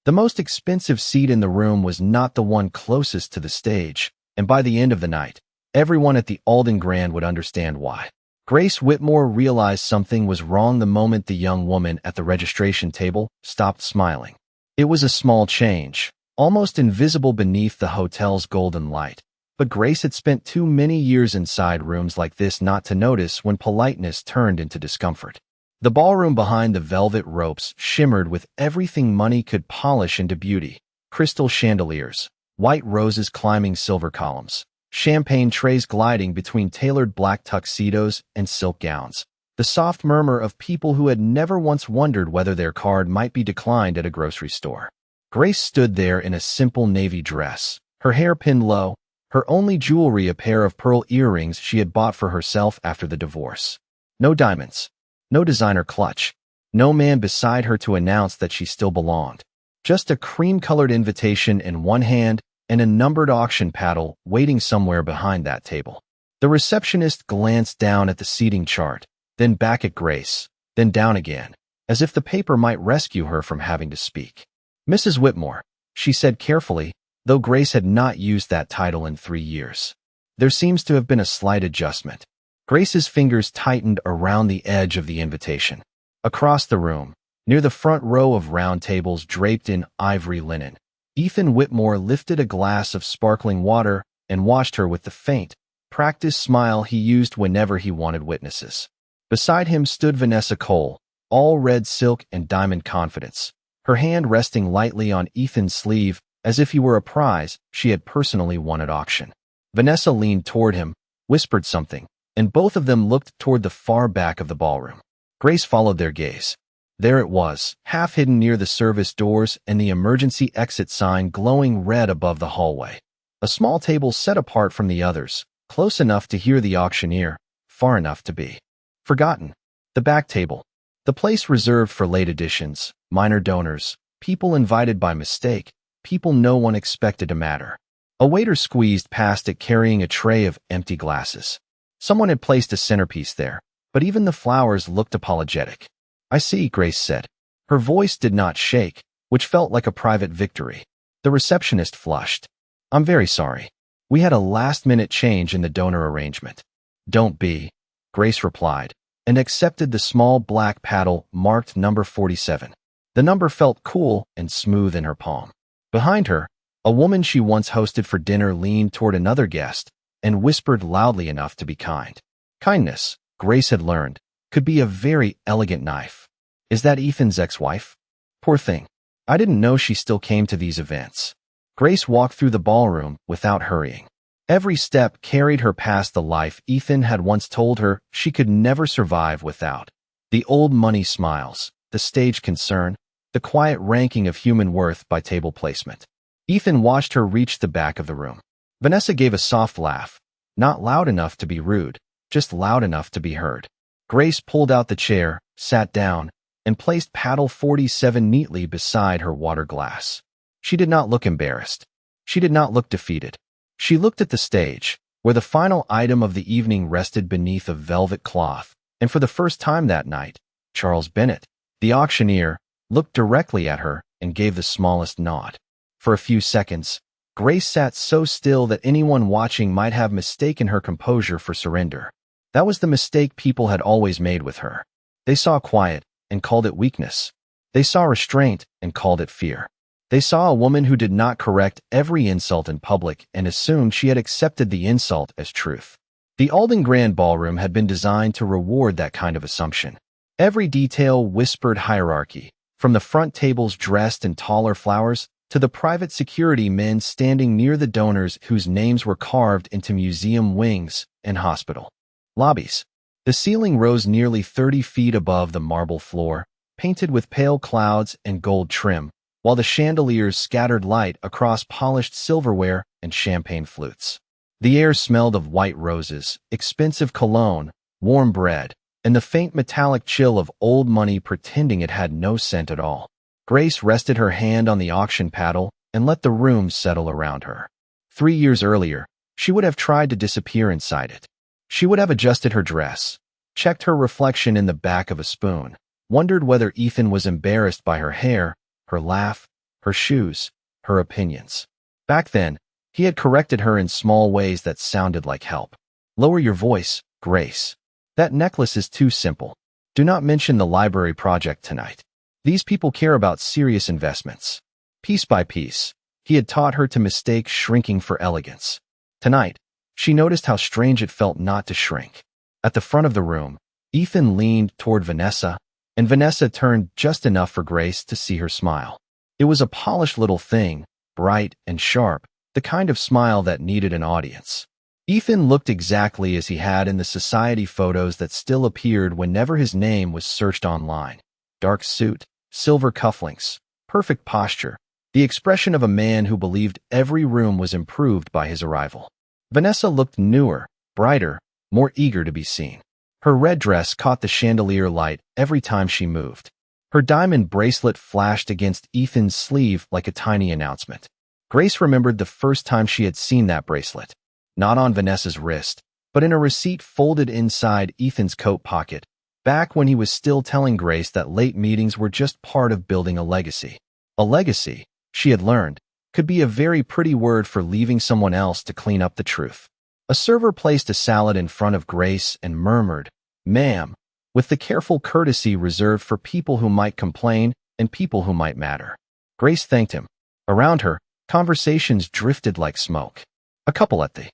The most expensive seat in the room was not the one closest to the stage, and by the end of the night, everyone at the Alden Grand would understand why. Grace Whitmore realized something was wrong the moment the young woman at the registration table stopped smiling. It was a small change, almost invisible beneath the hotel's golden light, but Grace had spent too many years inside rooms like this not to notice when politeness turned into discomfort. The ballroom behind the velvet ropes shimmered with everything money could polish into beauty: crystal chandeliers, white roses climbing silver columns, champagne trays gliding between tailored black tuxedos and silk gowns, the soft murmur of people who had never once wondered whether their card might be declined at a grocery store. Grace stood there in a simple navy dress, her hair pinned low, her only jewelry a pair of pearl earrings she had bought for herself after the divorce. No diamonds, no designer clutch, no man beside her to announce that she still belonged. Just a cream-colored invitation in one hand and a numbered auction paddle waiting somewhere behind that table. The receptionist glanced down at the seating chart, then back at Grace, then down again, as if the paper might rescue her from having to speak. "Mrs. Whitmore," she said carefully, though Grace had not used that title in 3 years. There seems to have been a slight adjustment. Grace's fingers tightened around the edge of the invitation. Across the room, near the front row of round tables draped in ivory linen, Ethan Whitmore lifted a glass of sparkling water and watched her with the faint, practiced smile he used whenever he wanted witnesses. Beside him stood Vanessa Cole, all red silk and diamond confidence, her hand resting lightly on Ethan's sleeve as if he were a prize she had personally won at auction. Vanessa leaned toward him, whispered something, and both of them looked toward the far back of the ballroom. Grace followed their gaze. There it was, half hidden near the service doors and the emergency exit sign glowing red above the hallway. A small table set apart from the others, close enough to hear the auctioneer, far enough to be forgotten. The back table, the place reserved for late additions, minor donors, people invited by mistake, people no one expected to matter. A waiter squeezed past it carrying a tray of empty glasses. Someone had placed a centerpiece there, but even the flowers looked apologetic. "I see," Grace said. Her voice did not shake, which felt like a private victory. The receptionist flushed. "I'm very sorry. We had a last-minute change in the donor arrangement." "Don't be," Grace replied, and accepted the small black paddle marked number 47. The number felt cool and smooth in her palm. Behind her, a woman she once hosted for dinner leaned toward another guest and whispered loudly enough to be kind. Kindness, Grace had learned, could be a very elegant knife. "Is that Ethan's ex-wife? Poor thing. I didn't know she still came to these events." Grace walked through the ballroom without hurrying. Every step carried her past the life Ethan had once told her she could never survive without. The old money smiles, the stage concern, the quiet ranking of human worth by table placement. Ethan watched her reach the back of the room. Vanessa gave a soft laugh, not loud enough to be rude, just loud enough to be heard. Grace pulled out the chair, sat down, and placed paddle 47 neatly beside her water glass. She did not look embarrassed. She did not look defeated. She looked at the stage, where the final item of the evening rested beneath a velvet cloth, and for the first time that night, Charles Bennett, the auctioneer, looked directly at her and gave the smallest nod. For a few seconds, Grace sat so still that anyone watching might have mistaken her composure for surrender. That was the mistake people had always made with her. They saw quiet and called it weakness. They saw restraint and called it fear. They saw a woman who did not correct every insult in public and assumed she had accepted the insult as truth. The Alden Grand Ballroom had been designed to reward that kind of assumption. Every detail whispered hierarchy, from the front tables dressed in taller flowers to the private security men standing near the donors whose names were carved into museum wings and hospital lobbies. The ceiling rose nearly 30 feet above the marble floor, painted with pale clouds and gold trim, while the chandeliers scattered light across polished silverware and champagne flutes. The air smelled of white roses, expensive cologne, warm bread, and the faint metallic chill of old money pretending it had no scent at all. Grace rested her hand on the auction paddle and let the room settle around her. 3 years earlier, she would have tried to disappear inside it. She would have adjusted her dress, checked her reflection in the back of a spoon, wondered whether Ethan was embarrassed by her hair, her laugh, her shoes, her opinions. Back then, he had corrected her in small ways that sounded like help. Lower your voice, Grace. That necklace is too simple. Do not mention the library project tonight. These people care about serious investments. Piece by piece, he had taught her to mistake shrinking for elegance. Tonight, she noticed how strange it felt not to shrink. At the front of the room, Ethan leaned toward Vanessa, and Vanessa turned just enough for Grace to see her smile. It was a polished little thing, bright and sharp, the kind of smile that needed an audience. Ethan looked exactly as he had in the society photos that still appeared whenever his name was searched online. Dark suit, silver cufflinks, perfect posture, the expression of a man who believed every room was improved by his arrival. Vanessa looked newer, brighter, more eager to be seen. Her red dress caught the chandelier light every time she moved. Her diamond bracelet flashed against Ethan's sleeve like a tiny announcement. Grace remembered the first time she had seen that bracelet. Not on Vanessa's wrist, but in a receipt folded inside Ethan's coat pocket, back when he was still telling Grace that late meetings were just part of building a legacy. A legacy, she had learned, could be a very pretty word for leaving someone else to clean up the truth. A server placed a salad in front of Grace and murmured, "Ma'am," with the careful courtesy reserved for people who might complain and people who might matter. Grace thanked him. Around her, conversations drifted like smoke. A couple at the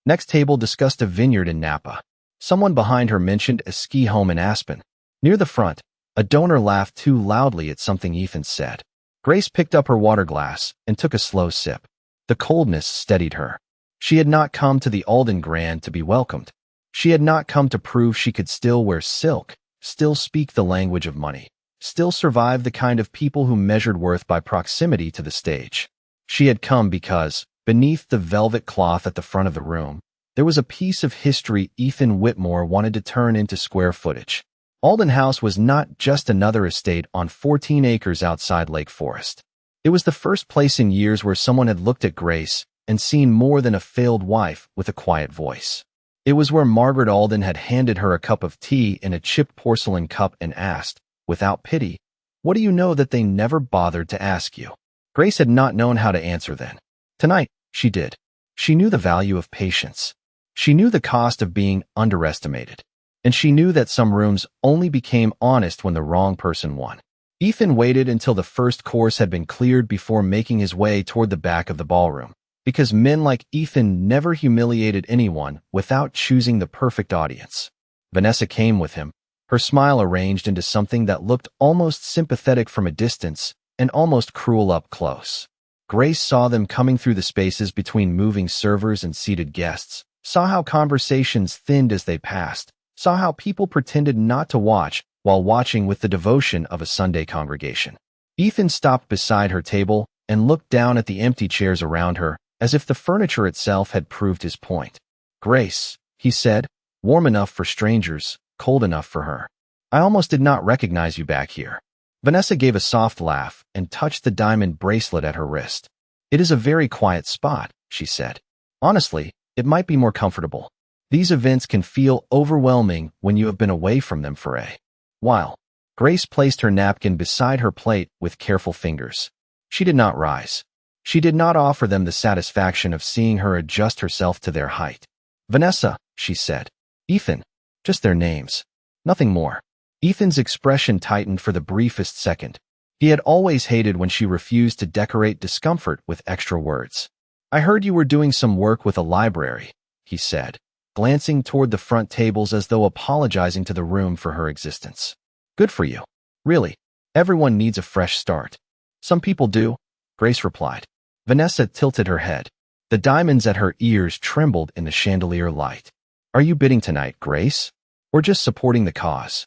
next table discussed a vineyard in Napa. Someone behind her mentioned a ski home in Aspen. Near the front, a donor laughed too loudly at something Ethan said. Grace picked up her water glass and took a slow sip. The coldness steadied her. She had not come to the Alden Grand to be welcomed. She had not come to prove she could still wear silk, still speak the language of money, still survive the kind of people who measured worth by proximity to the stage. She had come because, beneath the velvet cloth at the front of the room, there was a piece of history Ethan Whitmore wanted to turn into square footage. Alden House was not just another estate on 14 acres outside Lake Forest. It was the first place in years where someone had looked at Grace and seen more than a failed wife with a quiet voice. It was where Margaret Alden had handed her a cup of tea in a chipped porcelain cup and asked, without pity, "What do you know that they never bothered to ask you?" Grace had not known how to answer then. Tonight, she did. She knew the value of patience. She knew the cost of being underestimated. And she knew that some rooms only became honest when the wrong person won. Ethan waited until the first course had been cleared before making his way toward the back of the ballroom, because men like Ethan never humiliated anyone without choosing the perfect audience. Vanessa came with him, her smile arranged into something that looked almost sympathetic from a distance and almost cruel up close. Grace saw them coming through the spaces between moving servers and seated guests, saw how conversations thinned as they passed, saw how people pretended not to watch while watching with the devotion of a Sunday congregation. Ethan stopped beside her table and looked down at the empty chairs around her as if the furniture itself had proved his point. "Grace," he said, "warm enough for strangers, cold enough for her. I almost did not recognize you back here." Vanessa gave a soft laugh and touched the diamond bracelet at her wrist. "It is a very quiet spot," she said. "Honestly, it might be more comfortable. These events can feel overwhelming when you have been away from them for a while." Grace placed her napkin beside her plate with careful fingers. She did not rise. She did not offer them the satisfaction of seeing her adjust herself to their height. "Vanessa," she said. "Ethan." Just their names. Nothing more. Ethan's expression tightened for the briefest second. He had always hated when she refused to decorate discomfort with extra words. "I heard you were doing some work with a library," he said, glancing toward the front tables as though apologizing to the room for her existence. "Good for you. Really, everyone needs a fresh start." "Some people do," Grace replied. Vanessa tilted her head. The diamonds at her ears trembled in the chandelier light. "Are you bidding tonight, Grace? Or just supporting the cause?"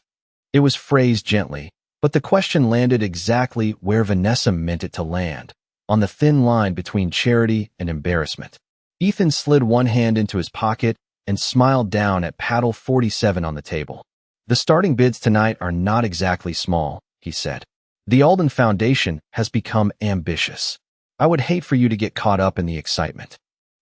It was phrased gently, but the question landed exactly where Vanessa meant it to land, on the thin line between charity and embarrassment. Ethan slid one hand into his pocket and smiled down at paddle 47 on the table. "The starting bids tonight are not exactly small," he said. "The Alden Foundation has become ambitious. I would hate for you to get caught up in the excitement."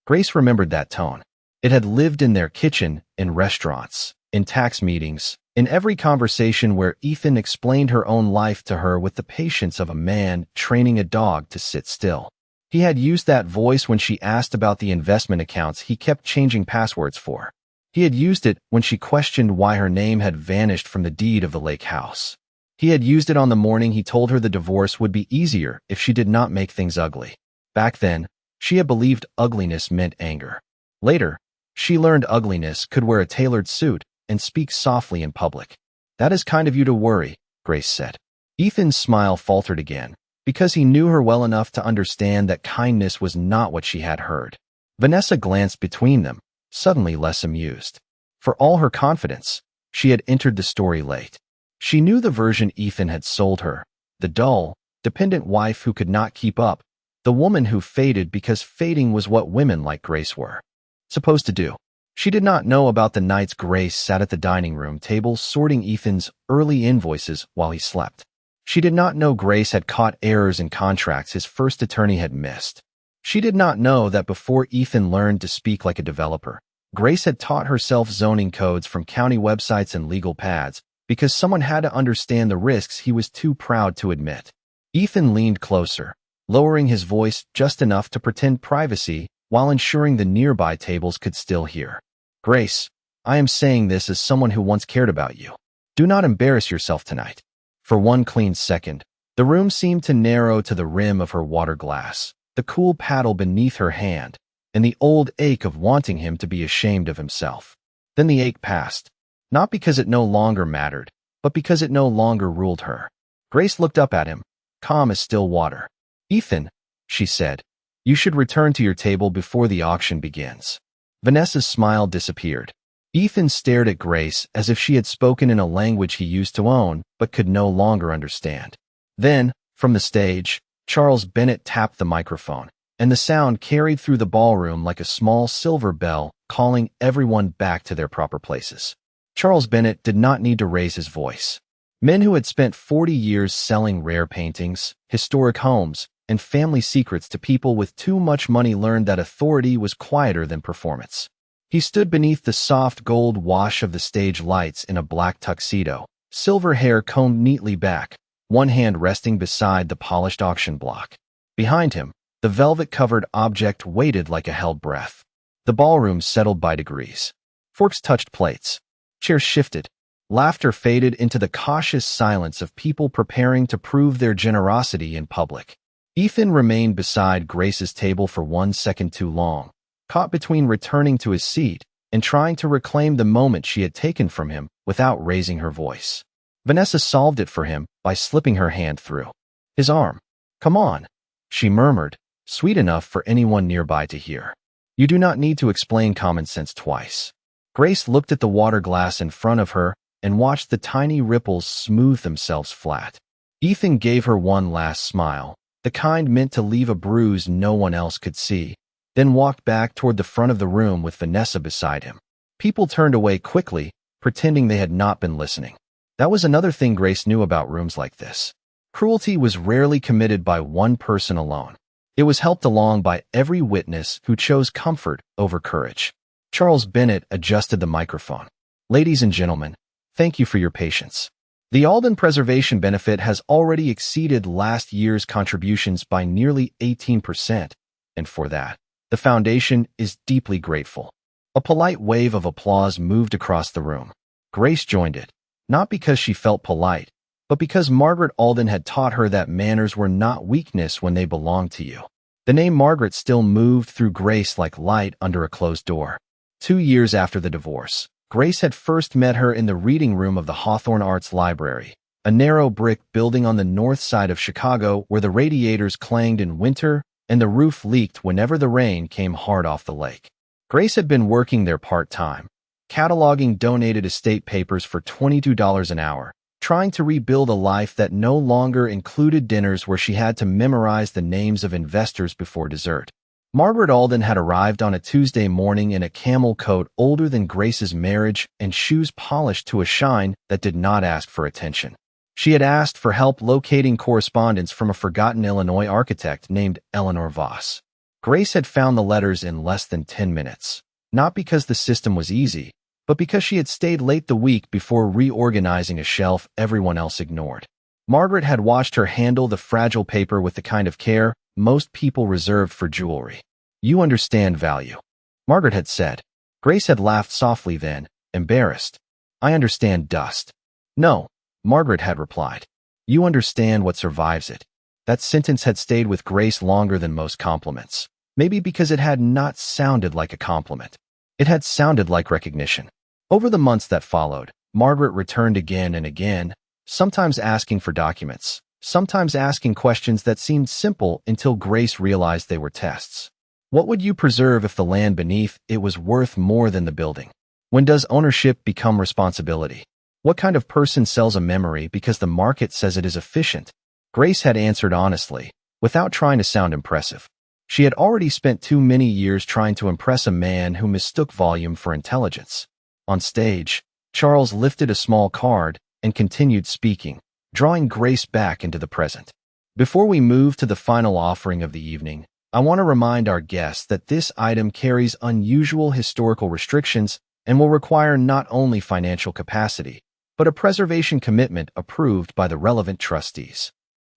Grace remembered that tone. It had lived in their kitchen, in restaurants, in tax meetings, In every conversation where Ethan explained her own life to her with the patience of a man training a dog to sit still. He had used that voice when she asked about the investment accounts he kept changing passwords for. He had used it when she questioned why her name had vanished from the deed of the lake house. He had used it on the morning he told her the divorce would be easier if she did not make things ugly. Back then, she had believed ugliness meant anger. Later, she learned ugliness could wear a tailored suit and speak softly in public. "That is kind of you to worry," Grace said. Ethan's smile faltered again, because he knew her well enough to understand that kindness was not what she had heard. Vanessa glanced between them, suddenly less amused. For all her confidence, she had entered the story late. She knew the version Ethan had sold her, the dull, dependent wife who could not keep up, the woman who faded because fading was what women like Grace were supposed to do. She did not know about the nights Grace sat at the dining room table sorting Ethan's early invoices while he slept. She did not know Grace had caught errors in contracts his first attorney had missed. She did not know that before Ethan learned to speak like a developer, Grace had taught herself zoning codes from county websites and legal pads because someone had to understand the risks he was too proud to admit. Ethan leaned closer, lowering his voice just enough to pretend privacy while ensuring the nearby tables could still hear. "Grace, I am saying this as someone who once cared about you. Do not embarrass yourself tonight." For one clean second, the room seemed to narrow to the rim of her water glass, the cool paddle beneath her hand, and the old ache of wanting him to be ashamed of himself. Then the ache passed, not because it no longer mattered, but because it no longer ruled her. Grace looked up at him, calm as still water. "Ethan," she said, "you should return to your table before the auction begins." Vanessa's smile disappeared. Ethan stared at Grace as if she had spoken in a language he used to own but could no longer understand. Then, from the stage, Charles Bennett tapped the microphone, and the sound carried through the ballroom like a small silver bell calling everyone back to their proper places. Charles Bennett did not need to raise his voice. Men who had spent 40 years selling rare paintings, historic homes, and family secrets to people with too much money learned that authority was quieter than performance. He stood beneath the soft gold wash of the stage lights in a black tuxedo, silver hair combed neatly back, one hand resting beside the polished auction block. Behind him, the velvet-covered object waited like a held breath. The ballroom settled by degrees. Forks touched plates. Chairs shifted. Laughter faded into the cautious silence of people preparing to prove their generosity in public. Ethan remained beside Grace's table for 1 second too long, caught between returning to his seat and trying to reclaim the moment she had taken from him without raising her voice. Vanessa solved it for him by slipping her hand through his arm. "Come on," she murmured, sweet enough for anyone nearby to hear. "You do not need to explain common sense twice." Grace looked at the water glass in front of her and watched the tiny ripples smooth themselves flat. Ethan gave her one last smile, the kind meant to leave a bruise no one else could see, then walked back toward the front of the room with Vanessa beside him. People turned away quickly, pretending they had not been listening. That was another thing Grace knew about rooms like this. Cruelty was rarely committed by one person alone. It was helped along by every witness who chose comfort over courage. Charles Bennett adjusted the microphone. "Ladies and gentlemen, thank you for your patience. The Alden Preservation Benefit has already exceeded last year's contributions by nearly 18%, and for that, the Foundation is deeply grateful." A polite wave of applause moved across the room. Grace joined it, not because she felt polite, but because Margaret Alden had taught her that manners were not weakness when they belonged to you. The name Margaret still moved through Grace like light under a closed door. 2 years after the divorce, Grace had first met her in the reading room of the Hawthorne Arts Library, a narrow brick building on the north side of Chicago where the radiators clanged in winter and the roof leaked whenever the rain came hard off the lake. Grace had been working there part-time, cataloging donated estate papers for $22 an hour, trying to rebuild a life that no longer included dinners where she had to memorize the names of investors before dessert. Margaret Alden had arrived on a Tuesday morning in a camel coat older than Grace's marriage and shoes polished to a shine that did not ask for attention. She had asked for help locating correspondence from a forgotten Illinois architect named Eleanor Voss. Grace had found the letters in less than 10 minutes, not because the system was easy, but because she had stayed late the week before reorganizing a shelf everyone else ignored. Margaret had watched her handle the fragile paper with the kind of care most people reserved for jewelry. "You understand value," Margaret had said. Grace had laughed softly then, embarrassed. "I understand dust." "No," Margaret had replied. "You understand what survives it." That sentence had stayed with Grace longer than most compliments. Maybe because it had not sounded like a compliment. It had sounded like recognition. Over the months that followed, Margaret returned again and again, sometimes asking for documents, sometimes asking questions that seemed simple until Grace realized they were tests. What would you preserve if the land beneath it was worth more than the building? When does ownership become responsibility? What kind of person sells a memory because the market says it is efficient? Grace had answered honestly, without trying to sound impressive. She had already spent too many years trying to impress a man who mistook volume for intelligence. On stage, Charles lifted a small card and continued speaking, drawing Grace back into the present. "Before we move to the final offering of the evening, I want to remind our guests that this item carries unusual historical restrictions and will require not only financial capacity, but a preservation commitment approved by the relevant trustees."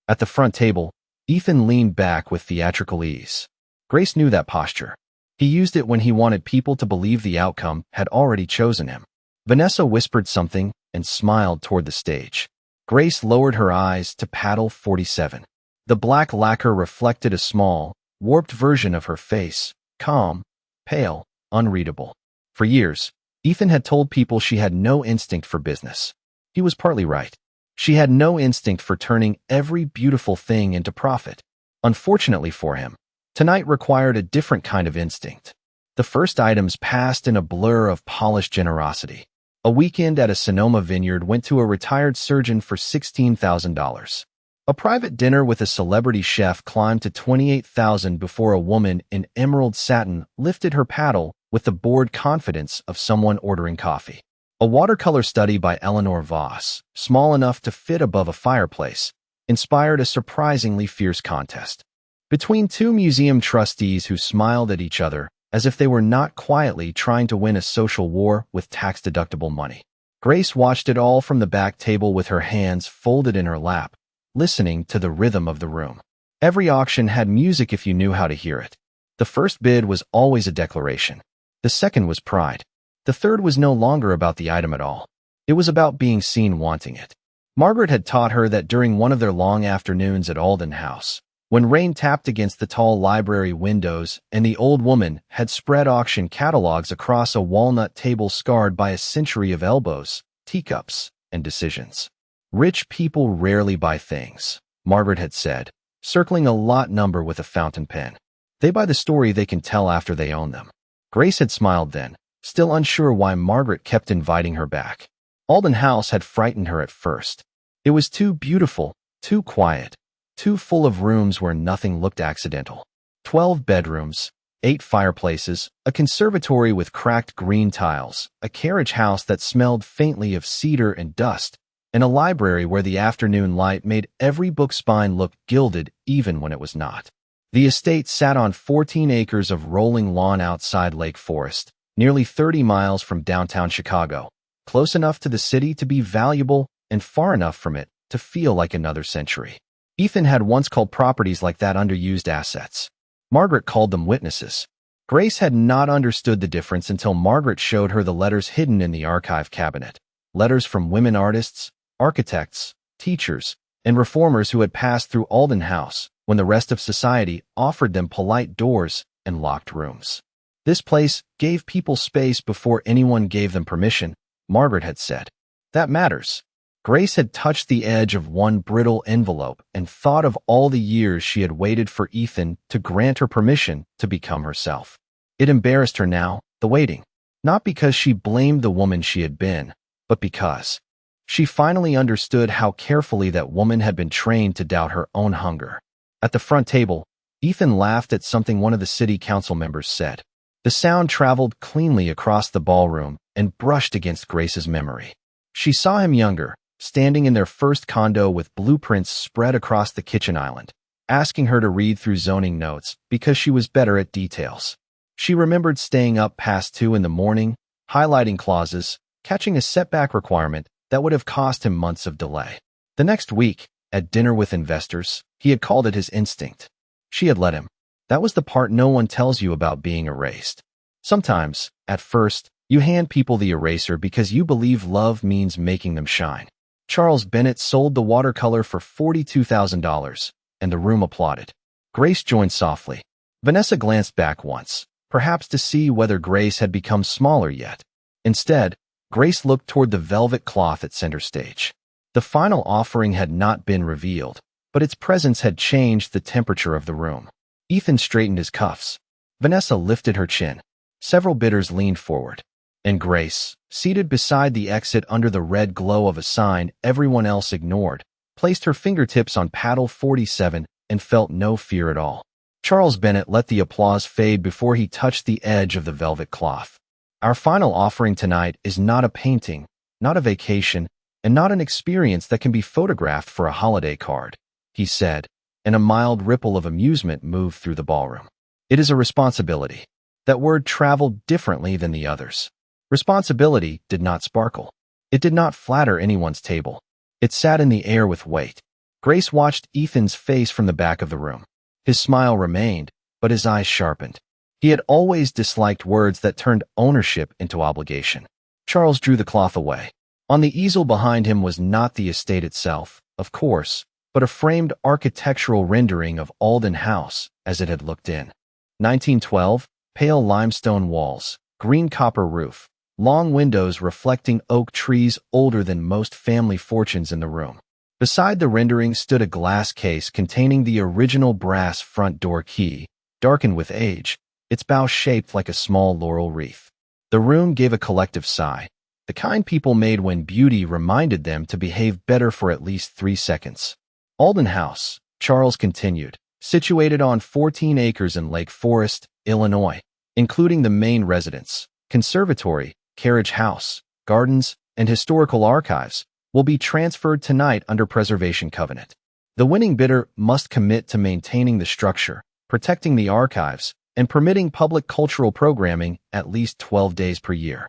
At the front table, Ethan leaned back with theatrical ease. Grace knew that posture. He used it when he wanted people to believe the outcome had already chosen him. Vanessa whispered something and smiled toward the stage. Grace lowered her eyes to paddle 47. The black lacquer reflected a small, warped version of her face, calm, pale, unreadable. For years, Ethan had told people she had no instinct for business. He was partly right. She had no instinct for turning every beautiful thing into profit. Unfortunately for him, tonight required a different kind of instinct. The first items passed in a blur of polished generosity. A weekend at a Sonoma vineyard went to a retired surgeon for $16,000. A private dinner with a celebrity chef climbed to $28,000 before a woman in emerald satin lifted her paddle with the bored confidence of someone ordering coffee. A watercolor study by Eleanor Voss, small enough to fit above a fireplace, inspired a surprisingly fierce contest. Between two museum trustees who smiled at each other as if they were not quietly trying to win a social war with tax-deductible money. Grace watched it all from the back table with her hands folded in her lap, listening to the rhythm of the room. Every auction had music if you knew how to hear it. The first bid was always a declaration. The second was pride. The third was no longer about the item at all. It was about being seen wanting it. Margaret had taught her that during one of their long afternoons at Alden House, when rain tapped against the tall library windows and the old woman had spread auction catalogs across a walnut table scarred by a century of elbows, teacups, and decisions. "Rich people rarely buy things," Margaret had said, circling a lot number with a fountain pen. "They buy the story they can tell after they own them." Grace had smiled then, still unsure why Margaret kept inviting her back. Alden House had frightened her at first. It was too beautiful, too quiet, too full of rooms where nothing looked accidental. 12 bedrooms, 8 fireplaces, a conservatory with cracked green tiles, a carriage house that smelled faintly of cedar and dust, and a library where the afternoon light made every book spine look gilded even when it was not. The estate sat on 14 acres of rolling lawn outside Lake Forest, nearly 30 miles from downtown Chicago, close enough to the city to be valuable and far enough from it to feel like another century. Ethan had once called properties like that underused assets. Margaret called them witnesses. Grace had not understood the difference until Margaret showed her the letters hidden in the archive cabinet. Letters from women artists, architects, teachers, and reformers who had passed through Alden House when the rest of society offered them polite doors and locked rooms. "This place gave people space before anyone gave them permission," Margaret had said. "That matters." Grace had touched the edge of one brittle envelope and thought of all the years she had waited for Ethan to grant her permission to become herself. It embarrassed her now, the waiting. Not because she blamed the woman she had been, but because she finally understood how carefully that woman had been trained to doubt her own hunger. At the front table, Ethan laughed at something one of the city council members said. The sound traveled cleanly across the ballroom and brushed against Grace's memory. She saw him younger, standing in their first condo with blueprints spread across the kitchen island, asking her to read through zoning notes because she was better at details. She remembered staying up past 2 in the morning, highlighting clauses, catching a setback requirement that would have cost him months of delay. The next week, at dinner with investors, he had called it his instinct. She had let him. That was the part no one tells you about being erased. Sometimes, at first, you hand people the eraser because you believe love means making them shine. Charles Bennett sold the watercolor for $42,000, and the room applauded. Grace joined softly. Vanessa glanced back once, perhaps to see whether Grace had become smaller yet. Instead, Grace looked toward the velvet cloth at center stage. The final offering had not been revealed, but its presence had changed the temperature of the room. Ethan straightened his cuffs. Vanessa lifted her chin. Several bidders leaned forward. And Grace, seated beside the exit under the red glow of a sign everyone else ignored, placed her fingertips on paddle 47 and felt no fear at all. Charles Bennett let the applause fade before he touched the edge of the velvet cloth. Our final offering tonight is not a painting, not a vacation, and not an experience that can be photographed for a holiday card, he said, and a mild ripple of amusement moved through the ballroom. It is a responsibility. That word traveled differently than the others. Responsibility did not sparkle. It did not flatter anyone's table. It sat in the air with weight. Grace watched Ethan's face from the back of the room. His smile remained, but his eyes sharpened. He had always disliked words that turned ownership into obligation. Charles drew the cloth away. On the easel behind him was not the estate itself, of course, but a framed architectural rendering of Alden House as it had looked in. 1912, pale limestone walls, green copper roof, long windows reflecting oak trees older than most family fortunes in the room. Beside the rendering stood a glass case containing the original brass front door key, darkened with age, its bow shaped like a small laurel wreath. The room gave a collective sigh, the kind people made when beauty reminded them to behave better for at least 3 seconds. Alden House, Charles continued, situated on 14 acres in Lake Forest, Illinois, including the main residence, conservatory, carriage house, gardens, and historical archives, will be transferred tonight under preservation covenant. The winning bidder must commit to maintaining the structure, protecting the archives, and permitting public cultural programming at least 12 days per year.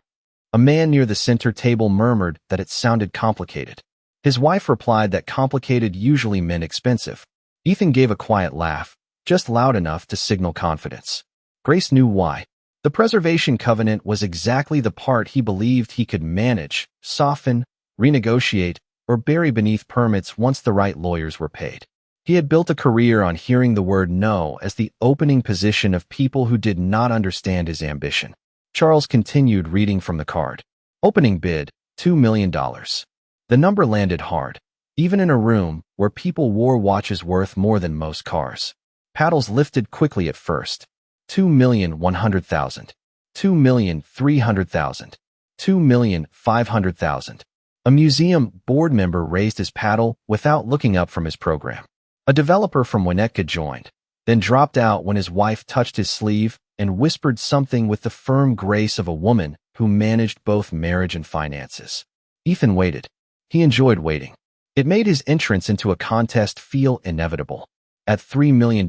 A man near the center table murmured that it sounded complicated. His wife replied that complicated usually meant expensive. Ethan gave a quiet laugh, just loud enough to signal confidence. Grace knew why. The preservation covenant was exactly the part he believed he could manage, soften, renegotiate, or bury beneath permits once the right lawyers were paid. He had built a career on hearing the word no as the opening position of people who did not understand his ambition. Charles continued reading from the card. Opening bid, $2 million. The number landed hard, even in a room where people wore watches worth more than most cars. Paddles lifted quickly at first. 2,100,000, 2,300,000, 2,500,000. A museum board member raised his paddle without looking up from his program. A developer from Winnetka joined, then dropped out when his wife touched his sleeve and whispered something with the firm grace of a woman who managed both marriage and finances. Ethan waited. He enjoyed waiting. It made his entrance into a contest feel inevitable. At $3 million,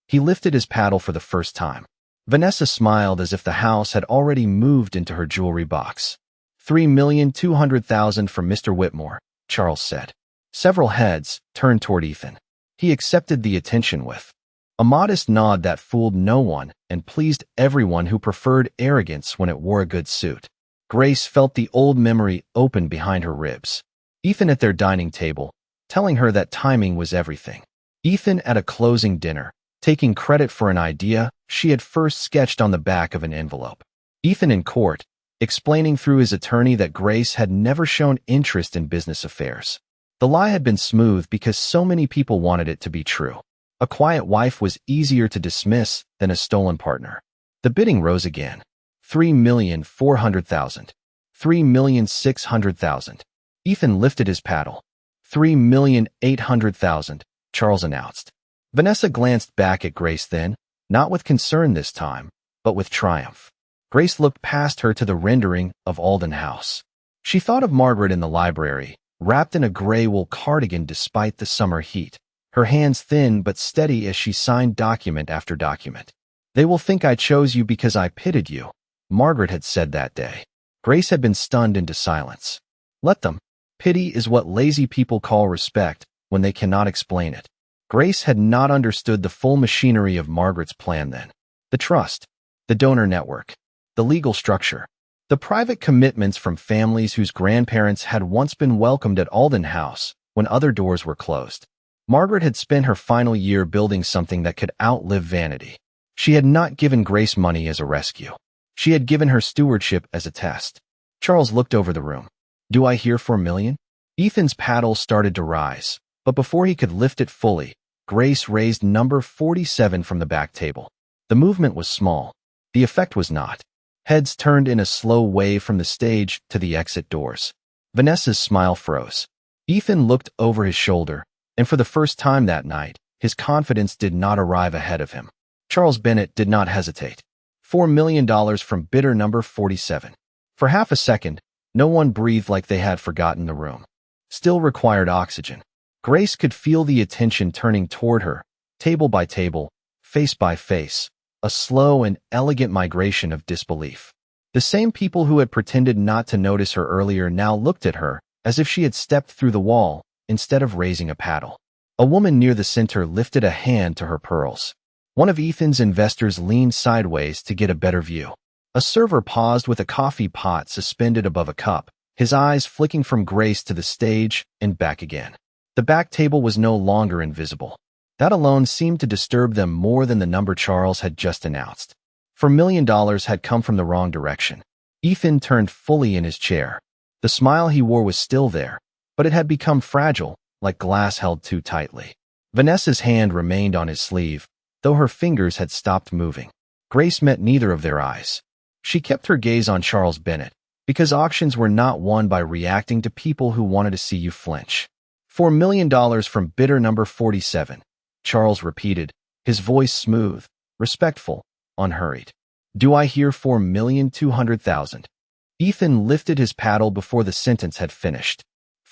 he lifted his paddle for the first time. Vanessa smiled as if the house had already moved into her jewelry box. $3,200,000 from Mr. Whitmore, Charles said. Several heads turned toward Ethan. He accepted the attention with a modest nod that fooled no one and pleased everyone who preferred arrogance when it wore a good suit. Grace felt the old memory open behind her ribs. Ethan at their dining table, telling her that timing was everything. Ethan at a closing dinner, taking credit for an idea she had first sketched on the back of an envelope. Ethan in court, explaining through his attorney that Grace had never shown interest in business affairs. The lie had been smooth because so many people wanted it to be true. A quiet wife was easier to dismiss than a stolen partner. The bidding rose again. 3,400,000. 3,600,000. Ethan lifted his paddle. 3,800,000, Charles announced. Vanessa glanced back at Grace then, not with concern this time, but with triumph. Grace looked past her to the rendering of Alden House. She thought of Margaret in the library, wrapped in a gray wool cardigan despite the summer heat, her hands thin but steady as she signed document after document. They will think I chose you because I pitied you, Margaret had said that day. Grace had been stunned into silence. Let them. Pity is what lazy people call respect when they cannot explain it. Grace had not understood the full machinery of Margaret's plan then. The trust, the donor network, the legal structure, the private commitments from families whose grandparents had once been welcomed at Alden House when other doors were closed. Margaret had spent her final year building something that could outlive vanity. She had not given Grace money as a rescue. She had given her stewardship as a test. Charles looked over the room. Do I hear 4 million? Ethan's paddle started to rise, but before he could lift it fully, Grace raised number 47 from the back table. The movement was small. The effect was not. Heads turned in a slow wave from the stage to the exit doors. Vanessa's smile froze. Ethan looked over his shoulder, and for the first time that night, his confidence did not arrive ahead of him. Charles Bennett did not hesitate. $4 million from bidder number 47. For half a second, no one breathed like they had forgotten the room. Still required oxygen. Grace could feel the attention turning toward her, table by table, face by face, a slow and elegant migration of disbelief. The same people who had pretended not to notice her earlier now looked at her as if she had stepped through the wall instead of raising a paddle. A woman near the center lifted a hand to her pearls. One of Ethan's investors leaned sideways to get a better view. A server paused with a coffee pot suspended above a cup, his eyes flicking from Grace to the stage and back again. The back table was no longer invisible. That alone seemed to disturb them more than the number Charles had just announced. $4 million had come from the wrong direction. Ethan turned fully in his chair. The smile he wore was still there, but it had become fragile, like glass held too tightly. Vanessa's hand remained on his sleeve, though her fingers had stopped moving. Grace met neither of their eyes. She kept her gaze on Charles Bennett, because auctions were not won by reacting to people who wanted to see you flinch. $4 million from bidder number 47, Charles repeated, his voice smooth, respectful, unhurried. Do I hear 4,200,000? Ethan lifted his paddle before the sentence had finished.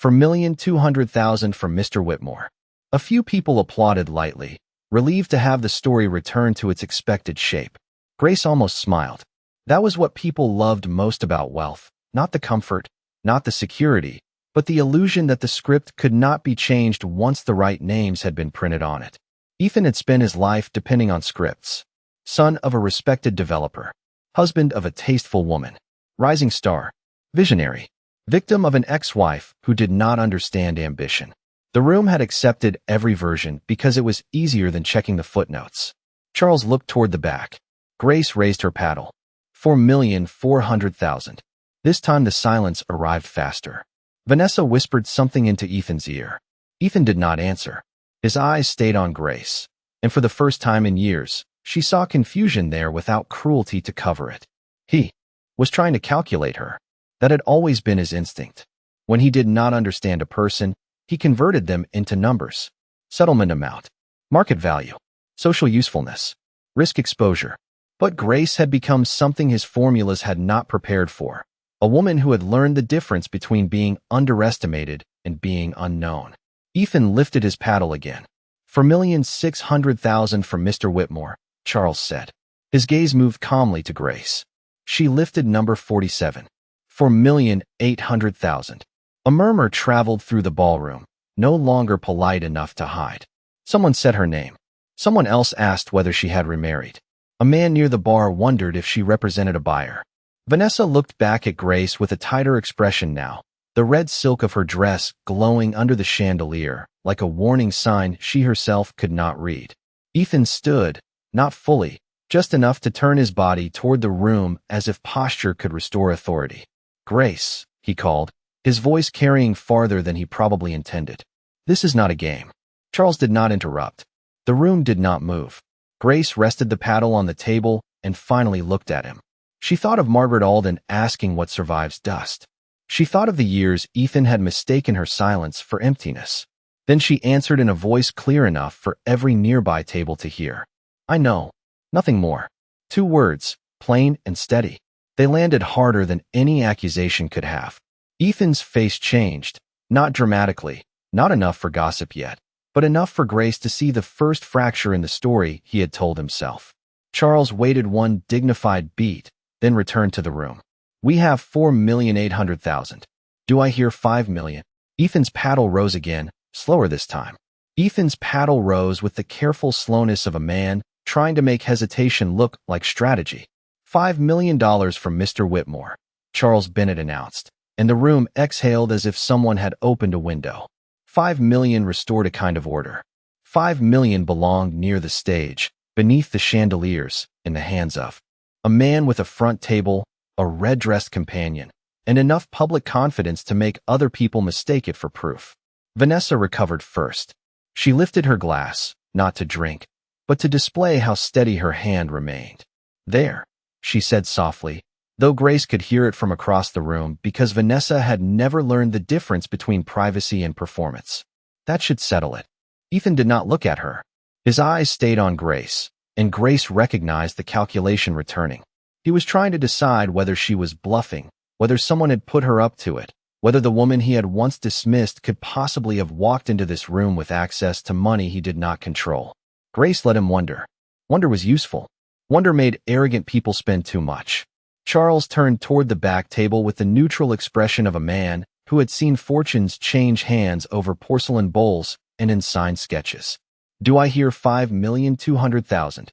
4,200,000 from Mr. Whitmore. A few people applauded lightly, relieved to have the story return to its expected shape. Grace almost smiled. That was what people loved most about wealth, not the comfort, not the security, but the illusion that the script could not be changed once the right names had been printed on it. Ethan had spent his life depending on scripts. Son of a respected developer, husband of a tasteful woman, rising star, visionary, victim of an ex-wife who did not understand ambition. The room had accepted every version because it was easier than checking the footnotes. Charles looked toward the back. Grace raised her paddle. 4,400,000. This time the silence arrived faster. Vanessa whispered something into Ethan's ear. Ethan did not answer. His eyes stayed on Grace, and for the first time in years, she saw confusion there without cruelty to cover it. He was trying to calculate her. That had always been his instinct. When he did not understand a person, he converted them into numbers. Settlement amount, market value, social usefulness, risk exposure. But Grace had become something his formulas had not prepared for. A woman who had learned the difference between being underestimated and being unknown. Ethan lifted his paddle again. 4,600,000 from Mr. Whitmore, Charles said. His gaze moved calmly to Grace. She lifted number 47. 4,800,000. A murmur traveled through the ballroom, no longer polite enough to hide. Someone said her name. Someone else asked whether she had remarried. A man near the bar wondered if she represented a buyer. Vanessa looked back at Grace with a tighter expression now, the red silk of her dress glowing under the chandelier, like a warning sign she herself could not read. Ethan stood, not fully, just enough to turn his body toward the room as if posture could restore authority. Grace, he called, his voice carrying farther than he probably intended. This is not a game. Charles did not interrupt. The room did not move. Grace rested the paddle on the table and finally looked at him. She thought of Margaret Alden asking what survives dust. She thought of the years Ethan had mistaken her silence for emptiness. Then she answered in a voice clear enough for every nearby table to hear. I know. Nothing more. 2 words, plain and steady. They landed harder than any accusation could have. Ethan's face changed, not dramatically, not enough for gossip yet, but enough for Grace to see the first fracture in the story he had told himself. Charles waited one dignified beat, then returned to the room. We have 4,800,000. Do I hear 5 million? Ethan's paddle rose again, slower this time. Ethan's paddle rose with the careful slowness of a man trying to make hesitation look like strategy. $5 million from Mr. Whitmore, Charles Bennett announced, and the room exhaled as if someone had opened a window. 5 million restored a kind of order. 5 million belonged near the stage, beneath the chandeliers, in the hands of a man with a front table, a red-dressed companion, and enough public confidence to make other people mistake it for proof. Vanessa recovered first. She lifted her glass, not to drink, but to display how steady her hand remained. There, she said softly, though Grace could hear it from across the room because Vanessa had never learned the difference between privacy and performance. That should settle it. Ethan did not look at her. His eyes stayed on Grace, and Grace recognized the calculation returning. He was trying to decide whether she was bluffing, whether someone had put her up to it, whether the woman he had once dismissed could possibly have walked into this room with access to money he did not control. Grace let him wonder. Wonder was useful. Wonder made arrogant people spend too much. Charles turned toward the back table with the neutral expression of a man who had seen fortunes change hands over porcelain bowls and in signed sketches. Do I hear 5,200,000?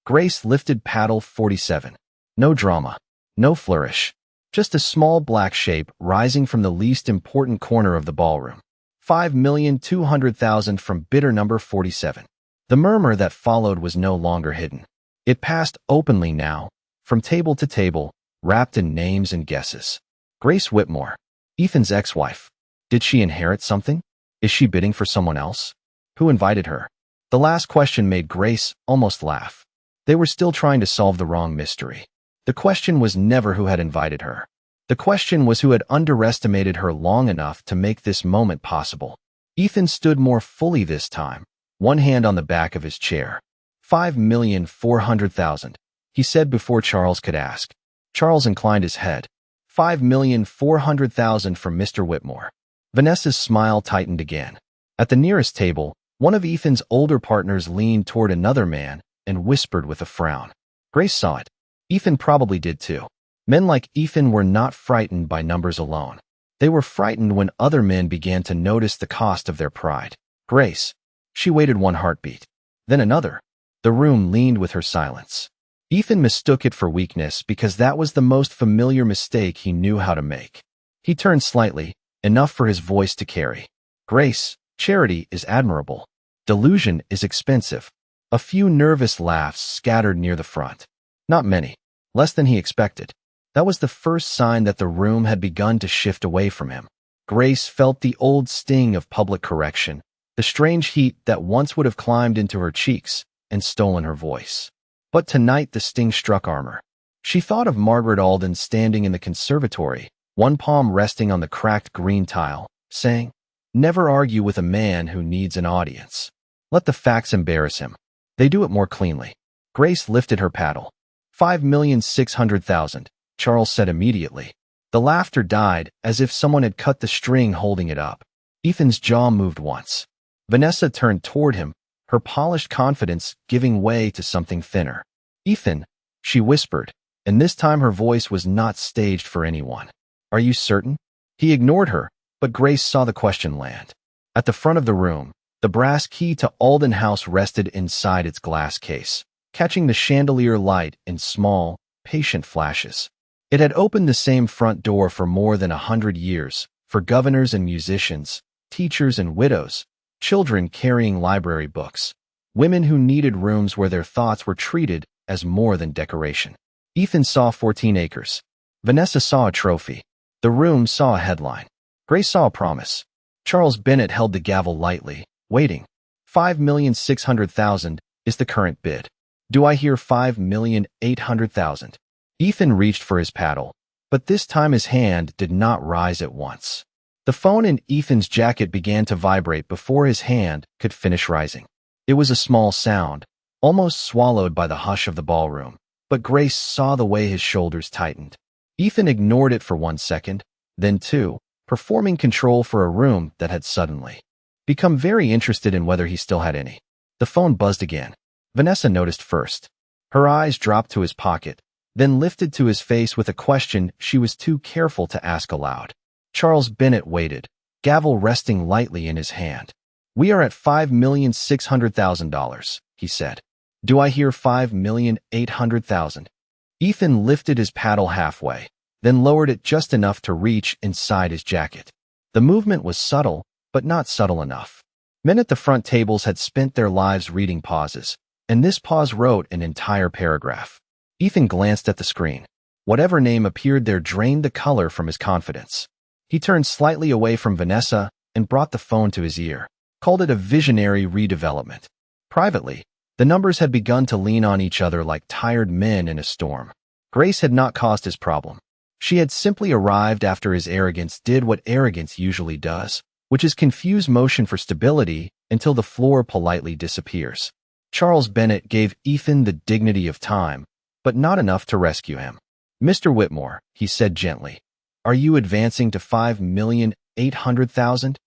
Grace lifted paddle 47. No drama. No flourish. Just a small black shape rising from the least important corner of the ballroom. 5,200,000 from bidder number 47. The murmur that followed was no longer hidden. It passed openly now, from table to table, wrapped in names and guesses. Grace Whitmore, Ethan's ex-wife. Did she inherit something? Is she bidding for someone else? Who invited her? The last question made Grace almost laugh. They were still trying to solve the wrong mystery. The question was never who had invited her. The question was who had underestimated her long enough to make this moment possible. Ethan stood more fully this time, one hand on the back of his chair. 5,400,000, he said before Charles could ask. Charles inclined his head. 5,400,000 from Mr. Whitmore. Vanessa's smile tightened again. At the nearest table, one of Ethan's older partners leaned toward another man and whispered with a frown. Grace saw it. Ethan probably did too. Men like Ethan were not frightened by numbers alone. They were frightened when other men began to notice the cost of their pride. Grace. She waited one heartbeat. Then another. The room leaned with her silence. Ethan mistook it for weakness because that was the most familiar mistake he knew how to make. He turned slightly, enough for his voice to carry. Grace, charity is admirable. Delusion is expensive. A few nervous laughs scattered near the front. Not many. Less than he expected. That was the first sign that the room had begun to shift away from him. Grace felt the old sting of public correction, the strange heat that once would have climbed into her cheeks and stolen her voice. But tonight the sting struck armor. She thought of Margaret Alden standing in the conservatory, one palm resting on the cracked green tile, saying, "Never argue with a man who needs an audience. Let the facts embarrass him. They do it more cleanly." Grace lifted her paddle. 5,600,000, Charles said immediately. The laughter died as if someone had cut the string holding it up. Ethan's jaw moved once. Vanessa turned toward him, her polished confidence giving way to something thinner. "Ethan," she whispered, and this time her voice was not staged for anyone. "Are you certain?" He ignored her, but Grace saw the question land. At the front of the room, the brass key to Alden House rested inside its glass case, catching the chandelier light in small, patient flashes. It had opened the same front door for more than 100 years, for governors and musicians, teachers and widows, children carrying library books, women who needed rooms where their thoughts were treated as more than decoration. Ethan saw 14 acres. Vanessa saw a trophy. The room saw a headline. Grace saw a promise. Charles Bennett held the gavel lightly, waiting. 5,600,000 is the current bid. Do I hear 5,800,000? Ethan reached for his paddle, but this time his hand did not rise at once. The phone in Ethan's jacket began to vibrate before his hand could finish rising. It was a small sound, almost swallowed by the hush of the ballroom, but Grace saw the way his shoulders tightened. Ethan ignored it for 1 second, then two, performing control for a room that had suddenly become very interested in whether he still had any. The phone buzzed again. Vanessa noticed first. Her eyes dropped to his pocket, then lifted to his face with a question she was too careful to ask aloud. Charles Bennett waited, gavel resting lightly in his hand. "We are at $5,600,000, he said. "Do I hear 5,800,000? Ethan lifted his paddle halfway, then lowered it just enough to reach inside his jacket. The movement was subtle, but not subtle enough. Men at the front tables had spent their lives reading pauses, and this pause wrote an entire paragraph. Ethan glanced at the screen. Whatever name appeared there drained the color from his confidence. He turned slightly away from Vanessa and brought the phone to his ear, called it a visionary redevelopment. Privately, the numbers had begun to lean on each other like tired men in a storm. Grace had not caused his problem. She had simply arrived after his arrogance did what arrogance usually does, which is confuse motion for stability until the floor politely disappears. Charles Bennett gave Ethan the dignity of time, but not enough to rescue him. "Mr. Whitmore," he said gently, "are you advancing to 5,800,000?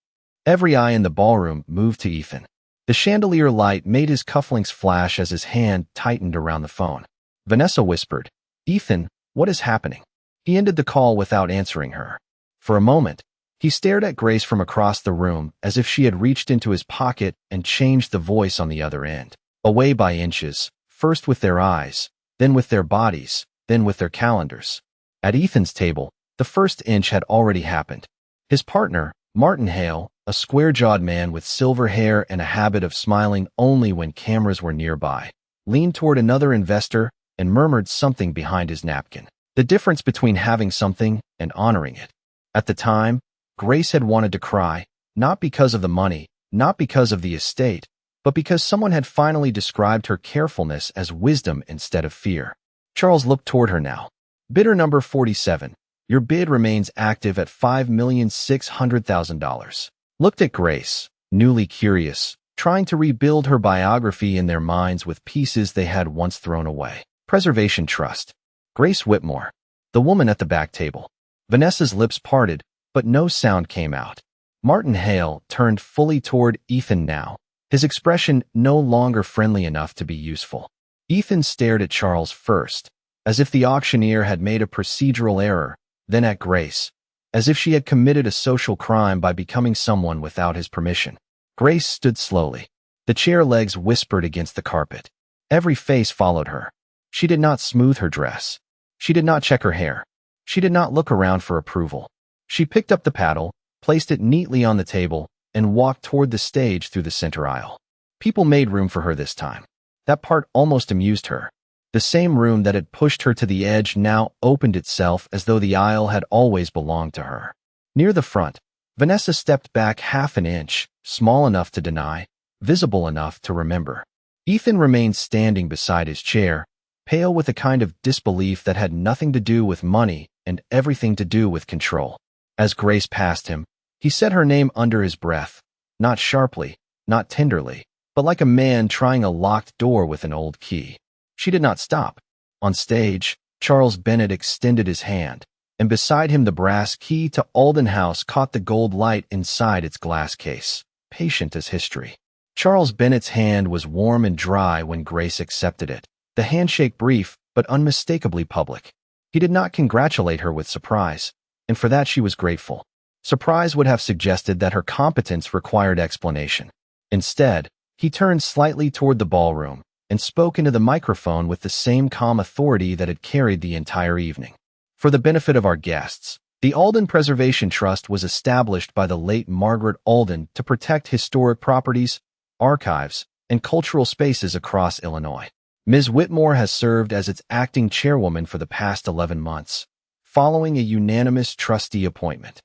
Every eye in the ballroom moved to Ethan. The chandelier light made his cufflinks flash as his hand tightened around the phone. Vanessa whispered, "Ethan, what is happening?" He ended the call without answering her. For a moment, he stared at Grace from across the room as if she had reached into his pocket and changed the voice on the other end. Away by inches, first with their eyes, then with their bodies, then with their calendars. At Ethan's table, the first inch had already happened. His partner, Martin Hale, a square-jawed man with silver hair and a habit of smiling only when cameras were nearby, leaned toward another investor and murmured something behind his napkin. The difference between having something and honoring it. At the time, Grace had wanted to cry, not because of the money, not because of the estate, but because someone had finally described her carefulness as wisdom instead of fear. Charles looked toward her now. "Bidder number 47. Your bid remains active at $5,600,000. Looked at Grace, newly curious, trying to rebuild her biography in their minds with pieces they had once thrown away. Preservation Trust. Grace Whitmore. The woman at the back table. Vanessa's lips parted, but no sound came out. Martin Hale turned fully toward Ethan now, his expression no longer friendly enough to be useful. Ethan stared at Charles first, as if the auctioneer had made a procedural error, then at Grace, as if she had committed a social crime by becoming someone without his permission. Grace stood slowly. The chair legs whispered against the carpet. Every face followed her. She did not smooth her dress. She did not check her hair. She did not look around for approval. She picked up the paddle, placed it neatly on the table, and walked toward the stage through the center aisle. People made room for her this time. That part almost amused her. The same room that had pushed her to the edge now opened itself as though the aisle had always belonged to her. Near the front, Vanessa stepped back half an inch, small enough to deny, visible enough to remember. Ethan remained standing beside his chair, pale with a kind of disbelief that had nothing to do with money and everything to do with control. As Grace passed him, he said her name under his breath, not sharply, not tenderly, but like a man trying a locked door with an old key. She did not stop. On stage, Charles Bennett extended his hand, and beside him the brass key to Alden House caught the gold light inside its glass case, patient as history. Charles Bennett's hand was warm and dry when Grace accepted it, the handshake brief but unmistakably public. He did not congratulate her with surprise, and for that she was grateful. Surprise would have suggested that her competence required explanation. Instead, he turned slightly toward the ballroom and spoke into the microphone with the same calm authority that had carried the entire evening. For the benefit of our guests, the Alden Preservation Trust was established by the late Margaret Alden to protect historic properties, archives, and cultural spaces across Illinois. Ms. Whitmore has served as its acting chairwoman for the past 11 months, following a unanimous trustee appointment.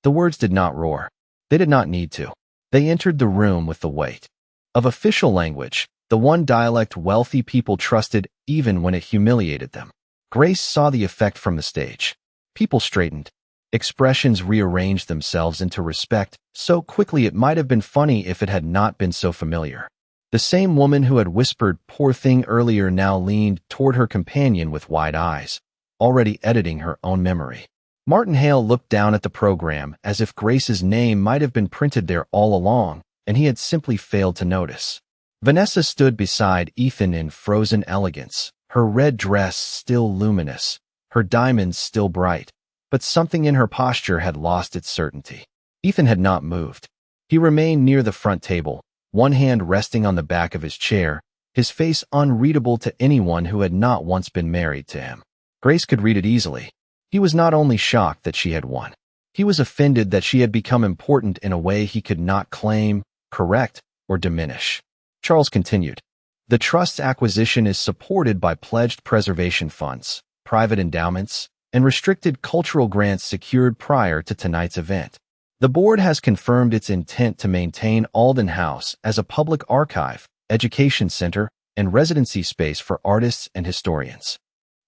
The words did not roar. They did not need to. They entered the room with the weight of official language, the one dialect wealthy people trusted even when it humiliated them. Grace saw the effect from the stage. People straightened. Expressions rearranged themselves into respect so quickly it might have been funny if it had not been so familiar. The same woman who had whispered "poor thing" earlier now leaned toward her companion with wide eyes, already editing her own memory. Martin Hale looked down at the program as if Grace's name might have been printed there all along, and he had simply failed to notice. Vanessa stood beside Ethan in frozen elegance, her red dress still luminous, her diamonds still bright, but something in her posture had lost its certainty. Ethan had not moved. He remained near the front table, one hand resting on the back of his chair, his face unreadable to anyone who had not once been married to him. Grace could read it easily. He was not only shocked that she had won. He was offended that she had become important in a way he could not claim, correct, or diminish. Charles continued. The trust's acquisition is supported by pledged preservation funds, private endowments, and restricted cultural grants secured prior to tonight's event. The board has confirmed its intent to maintain Alden House as a public archive, education center, and residency space for artists and historians.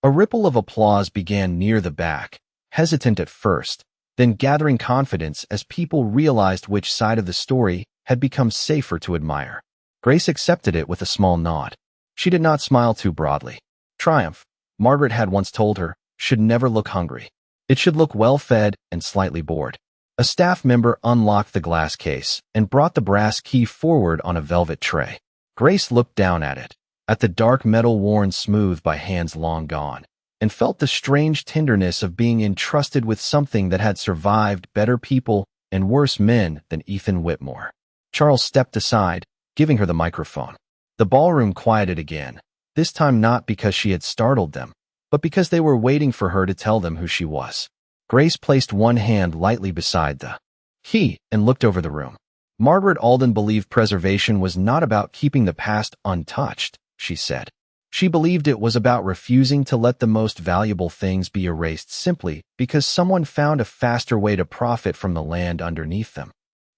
A ripple of applause began near the back, hesitant at first, then gathering confidence as people realized which side of the story had become safer to admire. Grace accepted it with a small nod. She did not smile too broadly. Triumph, Margaret had once told her, should never look hungry. It should look well-fed and slightly bored. A staff member unlocked the glass case and brought the brass key forward on a velvet tray. Grace looked down at it, at the dark metal worn smooth by hands long gone, and felt the strange tenderness of being entrusted with something that had survived better people and worse men than Ethan Whitmore. Charles stepped aside, giving her the microphone. The ballroom quieted again, this time not because she had startled them, but because they were waiting for her to tell them who she was. Grace placed one hand lightly beside the key and looked over the room. Margaret Alden believed preservation was not about keeping the past untouched, she said. She believed it was about refusing to let the most valuable things be erased simply because someone found a faster way to profit from the land underneath them.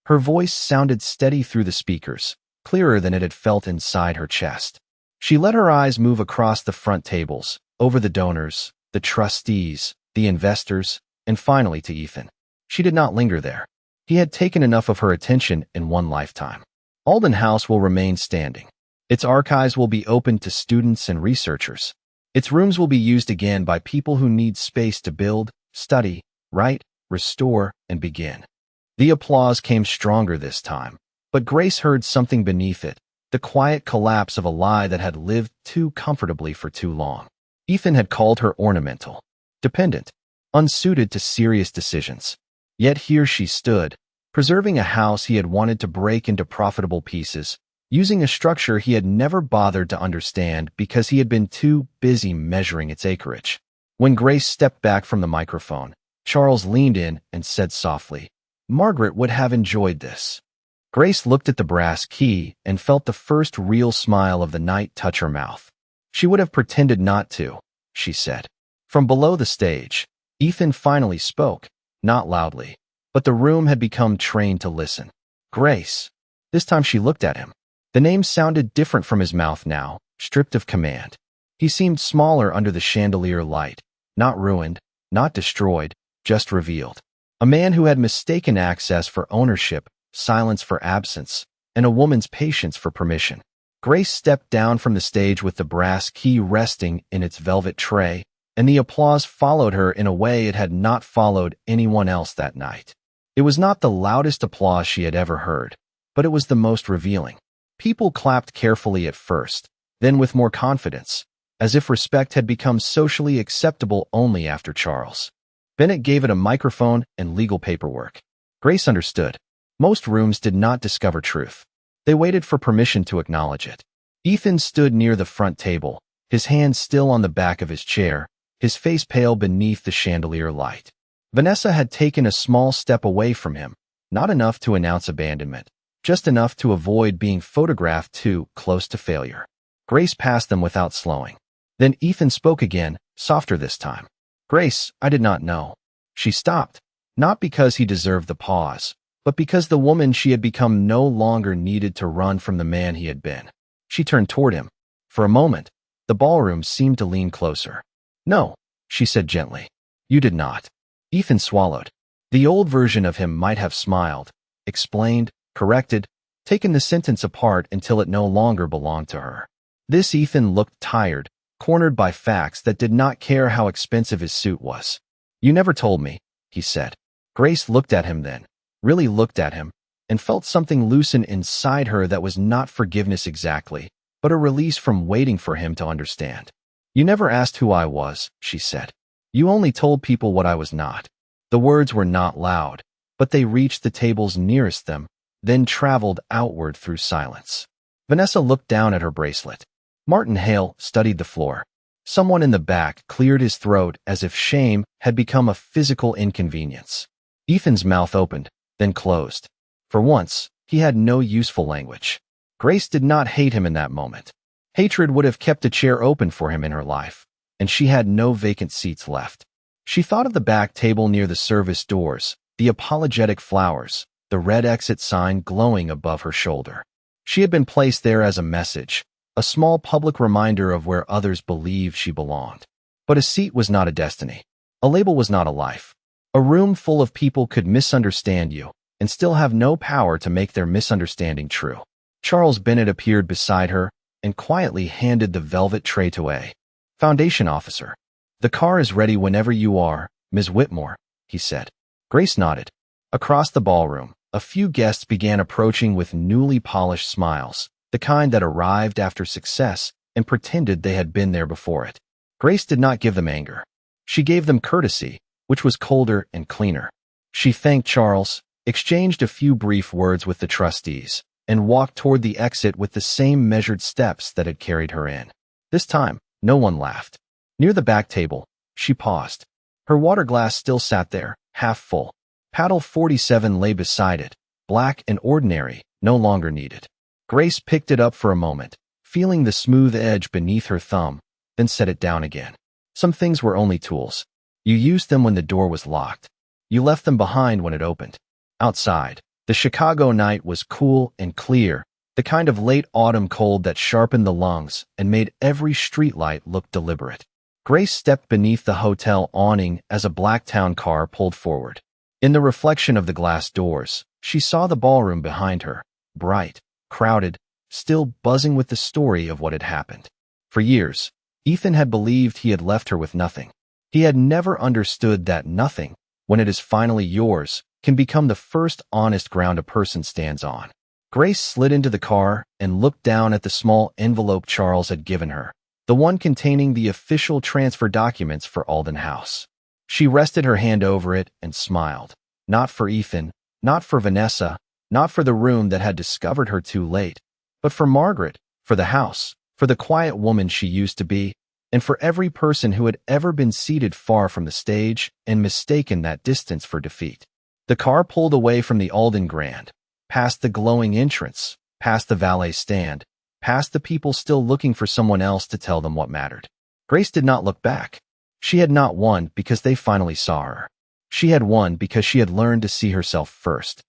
Her voice sounded steady through the speakers, clearer than it had felt inside her chest. She let her eyes move across the front tables, over the donors, the trustees, the investors, and finally to Ethan. She did not linger there. He had taken enough of her attention in one lifetime. Alden House will remain standing. Its archives will be open to students and researchers. Its rooms will be used again by people who need space to build, study, write, restore, and begin. The applause came stronger this time, but Grace heard something beneath it, the quiet collapse of a lie that had lived too comfortably for too long. Ethan had called her ornamental, dependent, unsuited to serious decisions. Yet here she stood, preserving a house he had wanted to break into profitable pieces, using a structure he had never bothered to understand because he had been too busy measuring its acreage. When Grace stepped back from the microphone, Charles leaned in and said softly, "Margaret would have enjoyed this." Grace looked at the brass key and felt the first real smile of the night touch her mouth. She would have pretended not to, she said. From below the stage, Ethan finally spoke, not loudly, but the room had become trained to listen. Grace. This time she looked at him. The name sounded different from his mouth now, stripped of command. He seemed smaller under the chandelier light, not ruined, not destroyed, just revealed. A man who had mistaken access for ownership, silence for absence, and a woman's patience for permission. Grace stepped down from the stage with the brass key resting in its velvet tray, and the applause followed her in a way it had not followed anyone else that night. It was not the loudest applause she had ever heard, but it was the most revealing. People clapped carefully at first, then with more confidence, as if respect had become socially acceptable only after Charles. Bennett gave it a microphone and legal paperwork. Grace understood. Most rooms did not discover truth. They waited for permission to acknowledge it. Ethan stood near the front table, his hand still on the back of his chair, his face pale beneath the chandelier light. Vanessa had taken a small step away from him, not enough to announce abandonment, just enough to avoid being photographed too close to failure. Grace passed them without slowing. Then Ethan spoke again, softer this time. "Grace, I did not know." She stopped, not because he deserved the pause, but because the woman she had become no longer needed to run from the man he had been. She turned toward him. For a moment, the ballroom seemed to lean closer. "No," she said gently. "You did not." Ethan swallowed. The old version of him might have smiled, explained, corrected, taken the sentence apart until it no longer belonged to her. This Ethan looked tired, cornered by facts that did not care how expensive his suit was. "You never told me," he said. Grace looked at him then, really looked at him, and felt something loosen inside her that was not forgiveness exactly, but a release from waiting for him to understand. You never asked who I was, she said. You only told people what I was not. The words were not loud, but they reached the tables nearest them, then traveled outward through silence. Vanessa looked down at her bracelet. Martin Hale studied the floor. Someone in the back cleared his throat as if shame had become a physical inconvenience. Ethan's mouth opened, then closed. For once, he had no useful language. Grace did not hate him in that moment. Hatred would have kept a chair open for him in her life, and she had no vacant seats left. She thought of the back table near the service doors, the apologetic flowers, the red exit sign glowing above her shoulder. She had been placed there as a message, a small public reminder of where others believed she belonged. But a seat was not a destiny. A label was not a life. A room full of people could misunderstand you and still have no power to make their misunderstanding true. Charles Bennett appeared beside her and quietly handed the velvet tray to a foundation officer. The car is ready whenever you are, Ms. Whitmore, he said. Grace nodded. Across the ballroom, a few guests began approaching with newly polished smiles, the kind that arrived after success and pretended they had been there before it. Grace did not give them anger. She gave them courtesy, which was colder and cleaner. She thanked Charles, exchanged a few brief words with the trustees, and walked toward the exit with the same measured steps that had carried her in. This time, no one laughed. Near the back table, she paused. Her water glass still sat there, half full. Paddle 47 lay beside it, black and ordinary, no longer needed. Grace picked it up for a moment, feeling the smooth edge beneath her thumb, then set it down again. Some things were only tools. You used them when the door was locked. You left them behind when it opened. Outside, the Chicago night was cool and clear, the kind of late autumn cold that sharpened the lungs and made every streetlight look deliberate. Grace stepped beneath the hotel awning as a black town car pulled forward. In the reflection of the glass doors, she saw the ballroom behind her, bright, crowded, still buzzing with the story of what had happened. For years, Ethan had believed he had left her with nothing. He had never understood that nothing, when it is finally yours, can become the first honest ground a person stands on. Grace slid into the car and looked down at the small envelope Charles had given her, the one containing the official transfer documents for Alden House. She rested her hand over it and smiled. Not for Ethan, not for Vanessa, not for the room that had discovered her too late, but for Margaret, for the house, for the quiet woman she used to be, and for every person who had ever been seated far from the stage and mistaken that distance for defeat. The car pulled away from the Alden Grand, past the glowing entrance, past the valet stand, past the people still looking for someone else to tell them what mattered. Grace did not look back. She had not won because they finally saw her. She had won because she had learned to see herself first.